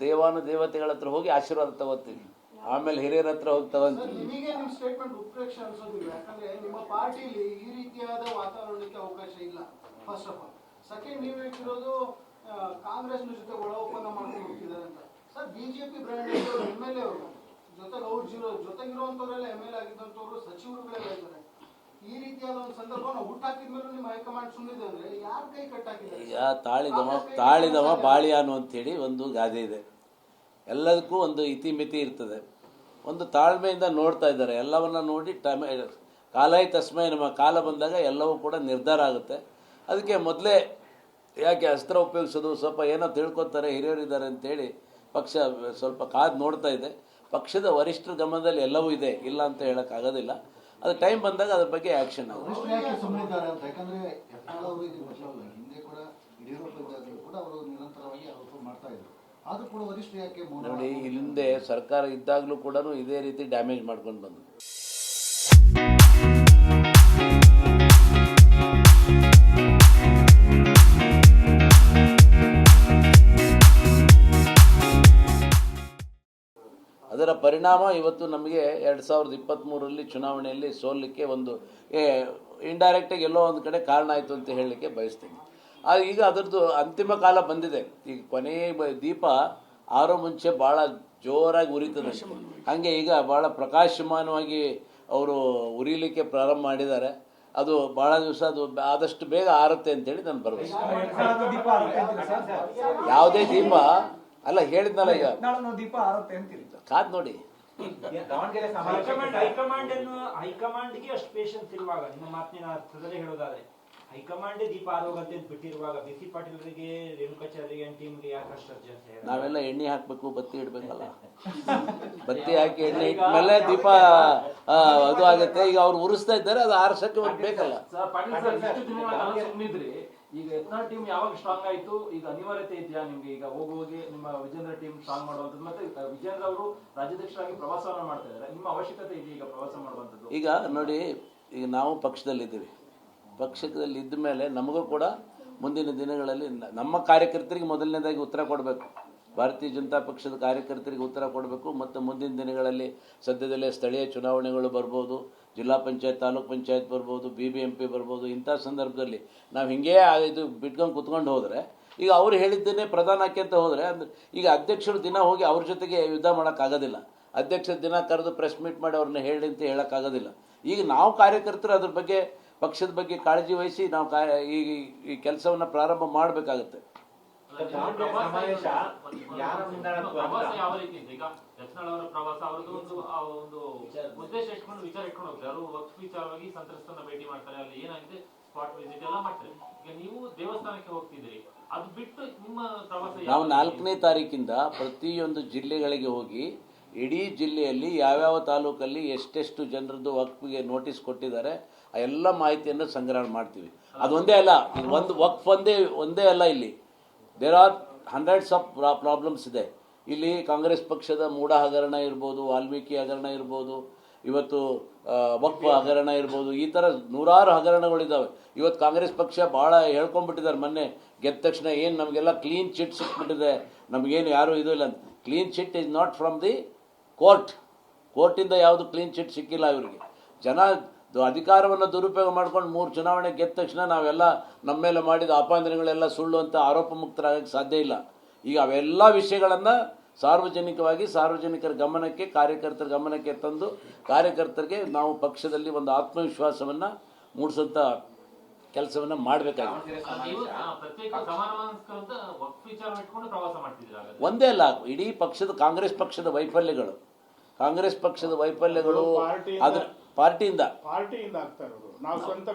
ದೇವಾನುದೇವತೆಗಳ ಹತ್ರ ಹೋಗಿ ಆಶೀರ್ವಾದ ತಗೋತೀವಿ, ಆಮೇಲೆ ಹಿರಿಯರ ಹತ್ರ ಹೋಗಿ ತಗೊಂತೀವಿ. ನಿಮಗೆ ನಿಮ್ಮ ಸ್ಟೇಟ್ಮೆಂಟ್ ಉತ್ಪ್ರೇಕ್ಷೆ ಅನ್ಸೋದಿಲ್ಲ, ಯಾಕಂದ್ರೆ ನಿಮ್ಮ ಪಾರ್ಟಿಲಿ ಈ ರೀತಿಯಾದ ವಾತಾವರಣಕ್ಕೆ ಅವಕಾಶ ಇಲ್ಲ. ಫಸ್ಟ್ ಆಫ್ ಆಲ್, ಸೆಕೆಂಡ್, ನೀವು ಹೇಳ್ತಿರೋದು ಕಾಂಗ್ರೆಸ್ ಜೊತೆ ಒಳ ಒಪ್ಪಂದ ಮಾಡ್ಕೊಂಡು ಹೋಗ್ತಿದ್ದಾರೆ ಅಂತ. ಸರ್, ಬಿಜೆಪಿ ಬ್ರ್ಯಾಂಡ್ MLA ಅವರು ಜೊತೆಗೆ ಅವ್ರ ಜೊತೆಗಿರುವಂತವರೆಲ್ಲ MLA ಆಗಿದ್ದಂಥವ್ರು ಸಚಿವರುಗಳೆಲ್ಲ ಇದ್ದಾರೆ. ಈ ರೀತಿಯಾದ ಒಂದು ಸಂದರ್ಭವನ್ನು ಹುಟ್ಟಾಕಿದ್ಮೇಲೆ ನಿಮ್ಮ ಹೈಕಮಾಂಡ್ ಸುಮ್ಮನಿದೆ ಅಂದ್ರೆ ಯಾರ ಕೈ ಕಟ್ಟಾಕಿದ್ದಾರೆ? ಈಗ ತಾಳಿದವ ಬಾಳಿಯಾನು ಅಂತೇಳಿ ಒಂದು ಗಾದೆ ಇದೆ. ಎಲ್ಲದಕ್ಕೂ ಒಂದು ಇತಿಮಿತಿ ಇರ್ತದೆ. ಒಂದು ತಾಳ್ಮೆಯಿಂದ ನೋಡ್ತಾ ಇದ್ದಾರೆ, ಎಲ್ಲವನ್ನ ನೋಡಿ ಕಾಲೈ ತಸ್ಮೈ ನಮ್ಮ ಕಾಲ ಬಂದಾಗ ಎಲ್ಲವೂ ಕೂಡ ನಿರ್ಧಾರ ಆಗುತ್ತೆ. ಅದಕ್ಕೆ ಮೊದಲೇ ಯಾಕೆ ಅಸ್ತ್ರ ಉಪಯೋಗಿಸೋದು, ಸ್ವಲ್ಪ ಏನೋ ತಿಳ್ಕೊತಾರೆ ಹಿರಿಯರಿದ್ದಾರೆ ಅಂತೇಳಿ ಪಕ್ಷ ಸ್ವಲ್ಪ ಕಾದು ನೋಡ್ತಾ ಇದೆ. ಪಕ್ಷದ ವರಿಷ್ಠರ ಗಮನದಲ್ಲಿ ಎಲ್ಲವೂ ಇದೆ, ಇಲ್ಲ ಅಂತ ಹೇಳೋಕ್ಕಾಗೋದಿಲ್ಲ. ಅದು ಟೈಮ್ ಬಂದಾಗ ಅದ್ರ ಬಗ್ಗೆ ಆ್ಯಕ್ಷನ್ ಆಗುತ್ತೆ. ನೋಡಿ, ಹಿಂದೆ ಸರ್ಕಾರ ಇದ್ದಾಗಲೂ ಕೂಡ ಇದೇ ರೀತಿ ಡ್ಯಾಮೇಜ್ ಮಾಡ್ಕೊಂಡು ಬಂದರು. ಅದರ ಪರಿಣಾಮ ಇವತ್ತು ನಮಗೆ 2023ರಲ್ಲಿ ಚುನಾವಣೆಯಲ್ಲಿ ಸೋಲಿಕ್ಕೆ ಒಂದು ಇಂಡೈರೆಕ್ಟಾಗಿ ಎಲ್ಲೋ ಒಂದು ಕಡೆ ಕಾರಣ ಆಯಿತು ಅಂತ ಹೇಳಲಿಕ್ಕೆ ಬಯಸ್ತೀನಿ. ಈಗ ಅದರದ್ದು ಅಂತಿಮ ಕಾಲ ಬಂದಿದೆ. ಈಗ ಕೊನೆಯ ದೀಪ ಆರೋ ಮುಂಚೆ ಭಾಳ ಜೋರಾಗಿ ಉರಿತದೆ. ಹಾಗೆ ಈಗ ಭಾಳ ಪ್ರಕಾಶಮಾನವಾಗಿ ಅವರು ಉರಿಲಿಕ್ಕೆ ಪ್ರಾರಂಭ ಮಾಡಿದ್ದಾರೆ. ಅದು ಭಾಳ ದಿವಸ ಅದು ಆದಷ್ಟು ಬೇಗ ಆರುತ್ತೆ ಅಂತೇಳಿ ನಾನು ಭರವಸೆ. ಯಾವುದೇ ದೀಪ ಅಲ್ಲ, ಹೇಳಿದ್ನಲ್ಲ, ಈಗ ಕಾದ್ ನೋಡಿ. ಹೈಕಮಾಂಡ್ಗೆ ಅಷ್ಟು ಪೇಷನ್ಸ್ ಇರುವಾಗ, ನಿಮ್ಮ ಮಾತಿನ ಅರ್ಥದಲ್ಲೇ ಹೇಳೋದಾದ್ರೆ ಹೈಕಮಾಂಡ್ ದೀಪ ಆರೋಗತ್ತೆ ಅಂತ ಬಿಟ್ಟಿರುವಾಗ ಬಿ.ಸಿ. ಪಾಟೀಲ್ರಿಗೆ, ರೇಣುಕಾಚಾರ್ಯರಿಗೆ ಟೀಮ್ಗೆ ಯಾಕೆ ಅಷ್ಟು ಅರ್ಜೆನ್ಸಿ? ನಾವೆಲ್ಲ ಎಣ್ಣೆ ಹಾಕ್ಬೇಕು, ಬತ್ತಿ ಇಡ್ಬೇಕಲ್ಲ. ಬತ್ತಿ ಹಾಕಿ ಎಣ್ಣೆ ಇಟ್ಮೇಲೆ ದೀಪ ಅದು ಆಗುತ್ತೆ. ಈಗ ಅವ್ರು ಉರಿಸ್ತಾ ಇದ್ದಾರೆ, ಅದು ಆರ್ಸಕ್ಕೆ ಒಂದು ಬೇಕಲ್ಲ. ಈಗ ಯತ್ನಾಳ್ ಟೀಮ್ ಯಾವಾಗ ಸ್ಟ್ರಾಂಗ್ ಆಯ್ತು, ಈಗ ಅನಿವಾರ್ಯತೆ ಇದೆಯಾ ನಿಮ್ಗೆ ಈಗ ಹೋಗಿ ನಿಮ್ಮ ವಿಜೇಂದ್ರ ಟೀಮ್ ಸ್ಟ್ರಾಂಗ್ ಮಾಡುವಂಥದ್ದು? ಮತ್ತೆ ವಿಜೇಂದ್ರ ಅವರು ರಾಜ್ಯಾಧ್ಯಕ್ಷರಾಗಿ ಪ್ರವಾಸವನ್ನ ಮಾಡ್ತಾ ಇದ್ದಾರೆ, ನಿಮ್ಮ ಅವಶ್ಯಕತೆ ಇದೆ ಈಗ ಪ್ರವಾಸ ಮಾಡುವಂಥದ್ದು? ಈಗ ನೋಡಿ, ಈಗ ನಾವು ಪಕ್ಷದಲ್ಲಿದ್ದೀವಿ. ಪಕ್ಷದಲ್ಲಿ ಇದ್ದ ಮೇಲೆ ನಮಗೂ ಕೂಡ ಮುಂದಿನ ದಿನಗಳಲ್ಲಿ ನಮ್ಮ ಕಾರ್ಯಕರ್ತರಿಗೆ ಮೊದಲನೇದಾಗಿ ಉತ್ತರ ಕೊಡಬೇಕು. ಭಾರತೀಯ ಜನತಾ ಪಕ್ಷದ ಕಾರ್ಯಕರ್ತರಿಗೆ ಉತ್ತರ ಕೊಡಬೇಕು. ಮತ್ತು ಮುಂದಿನ ದಿನಗಳಲ್ಲಿ ಸದ್ಯದಲ್ಲೇ ಸ್ಥಳೀಯ ಚುನಾವಣೆಗಳು ಬರ್ಬೋದು, ಜಿಲ್ಲಾ ಪಂಚಾಯತ್, ತಾಲೂಕ್ ಪಂಚಾಯತ್ ಬರ್ಬೋದು, BBMP ಬರ್ಬೋದು. ಇಂಥ ಸಂದರ್ಭದಲ್ಲಿ ನಾವು ಹಿಂಗೇ ಇದು ಬಿಟ್ಕೊಂಡು ಕುತ್ಕೊಂಡು ಹೋದರೆ, ಈಗ ಅವ್ರು ಹೇಳಿದ್ದೇನೆ ಪ್ರಧಾನ ಹಾಕ್ಯಂತ ಹೋದರೆ, ಅಂದ್ರೆ ಈಗ ಅಧ್ಯಕ್ಷರು ದಿನ ಹೋಗಿ ಅವ್ರ ಜೊತೆಗೆ ಯುದ್ಧ ಮಾಡೋಕ್ಕಾಗೋದಿಲ್ಲ. ಅಧ್ಯಕ್ಷರು ದಿನ ಕರೆದು ಪ್ರೆಸ್ ಮೀಟ್ ಮಾಡಿ ಅವ್ರನ್ನ ಹೇಳಿ ಅಂತ ಹೇಳೋಕ್ಕಾಗೋದಿಲ್ಲ. ಈಗ ನಾವು ಕಾರ್ಯಕರ್ತರು ಅದ್ರ ಬಗ್ಗೆ, ಪಕ್ಷದ ಬಗ್ಗೆ ಕಾಳಜಿ ವಹಿಸಿ ನಾವು ಈ ಕೆಲಸವನ್ನು ಪ್ರಾರಂಭ ಮಾಡಬೇಕಾಗುತ್ತೆ. ಯಾವ ರೀತಿ ಈಗ ಯತ್ನಾಳ್ ಅವರ ಪ್ರವಾಸ, ಅವ್ರದ್ದು ಒಂದು ಉದ್ದೇಶ ಇಟ್ಕೊಂಡು ವಿಚಾರ ಇಟ್ಕೊಂಡು ಹೋಗ್ತಾರೆ. ಅವರು ವಕ್ಫ್ ವಿಚಾರವಾಗಿ ಸಂತ್ರಸ್ತರನ್ನ ಭೇಟಿ ಮಾಡ್ತಾರೆ, ಅಲ್ಲಿ ಏನಾಗಿದೆ ಸ್ಪಾಟ್ ವಿಸಿಟ್ ಎಲ್ಲ ಮಾಡ್ತಾರೆ. ಈಗ ನೀವು ದೇವಸ್ಥಾನಕ್ಕೆ ಹೋಗ್ತಿದ್ದೀರಿ, ಅದು ಬಿಟ್ಟು ನಿಮ್ಮ ಪ್ರವಾಸ? ನಾವು 4ನೇ ತಾರೀಕಿಂದ ಪ್ರತಿಯೊಂದು ಜಿಲ್ಲೆಗಳಿಗೆ ಹೋಗಿ ಇಡೀ ಜಿಲ್ಲೆಯಲ್ಲಿ ಯಾವ್ಯಾವ ತಾಲೂಕಲ್ಲಿ ಎಷ್ಟೆಷ್ಟು ಜನರದ್ದು ವಕ್ಫ್ಗೆ ನೋಟಿಸ್ ಕೊಟ್ಟಿದ್ದಾರೆ ಆ ಎಲ್ಲ ಮಾಹಿತಿಯನ್ನು ಸಂಗ್ರಹ ಮಾಡ್ತೀವಿ. ಅದೊಂದೇ ಅಲ್ಲ, ಒಂದು ವಕ್ಫ್ ಒಂದೇ ಅಲ್ಲ, ಇಲ್ಲಿ there are hundreds of problems ಇದೆ. ಇಲ್ಲಿ ಕಾಂಗ್ರೆಸ್ ಪಕ್ಷದ ಮೂಢ ಹಗರಣ ಇರ್ಬೋದು, ವಾಲ್ಮೀಕಿ ಹಗರಣ ಇರ್ಬೋದು, ಇವತ್ತು ವಕ್ಫ್ ಹಗರಣ ಇರ್ಬೋದು, ಈ ಥರ ನೂರಾರು ಹಗರಣಗಳಿದ್ದಾವೆ. ಇವತ್ತು ಕಾಂಗ್ರೆಸ್ ಪಕ್ಷ ಭಾಳ ಹೇಳ್ಕೊಂಡ್ಬಿಟ್ಟಿದ್ದಾರೆ. ಮೊನ್ನೆ ಗೆದ್ದ ತಕ್ಷಣ ಏನು ನಮಗೆಲ್ಲ ಕ್ಲೀನ್ ಚಿಟ್ ಸಿಕ್ಬಿಟ್ಟಿದೆ, ನಮಗೇನು ಯಾರೂ ಇದು ಇಲ್ಲ ಅಂತ. Clean chit is not from the ಕೋರ್ಟಿಂದ ಯಾವುದು ಕ್ಲೀನ್ ಚಿಟ್ ಸಿಕ್ಕಿಲ್ಲ ಇವರಿಗೆ. ಜನ ಅಧಿಕಾರವನ್ನು ದುರುಪಯೋಗ ಮಾಡ್ಕೊಂಡು 3 ಚುನಾವಣೆ ಗೆದ್ದ ತಕ್ಷಣ ನಾವೆಲ್ಲ ನಮ್ಮ ಮೇಲೆ ಮಾಡಿದ ಆಪಾದನೆಗಳೆಲ್ಲ ಸುಳ್ಳು ಅಂತ ಆರೋಪ ಮುಕ್ತರಾಗಕ್ಕೆ ಸಾಧ್ಯ ಇಲ್ಲ. ಈಗ ಅವೆಲ್ಲ ವಿಷಯಗಳನ್ನು ಸಾರ್ವಜನಿಕವಾಗಿ ಸಾರ್ವಜನಿಕರ ಗಮನಕ್ಕೆ, ಕಾರ್ಯಕರ್ತರ ಗಮನಕ್ಕೆ ತಂದು ಕಾರ್ಯಕರ್ತರಿಗೆ ನಾವು ಪಕ್ಷದಲ್ಲಿ ಒಂದು ಆತ್ಮವಿಶ್ವಾಸವನ್ನು ಮೂಡಿಸೋಂಥ ಕೆಲಸವನ್ನು ಮಾಡಬೇಕಾಗಿದೆ. ಒಂದೇ ಅಲ್ಲ, ಇಡೀ ಪಕ್ಷದ ಕಾಂಗ್ರೆಸ್ ಪಕ್ಷದ ವೈಫಲ್ಯಗಳು ಅದ್ರ ಪಾರ್ಟಿಯಿಂದ ಆಗ್ತಾ ಇರೋದು. ನಾವು ಸ್ವಂತ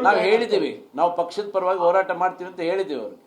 ನಾವು ಹೇಳಿದ್ದೀವಿ, ನಾವು ಪಕ್ಷದ ಪರವಾಗಿ ಹೋರಾಟ ಮಾಡ್ತೀವಿ ಅಂತ ಹೇಳಿದ್ದೀವಿ ಅವ್ರಿಗೆ.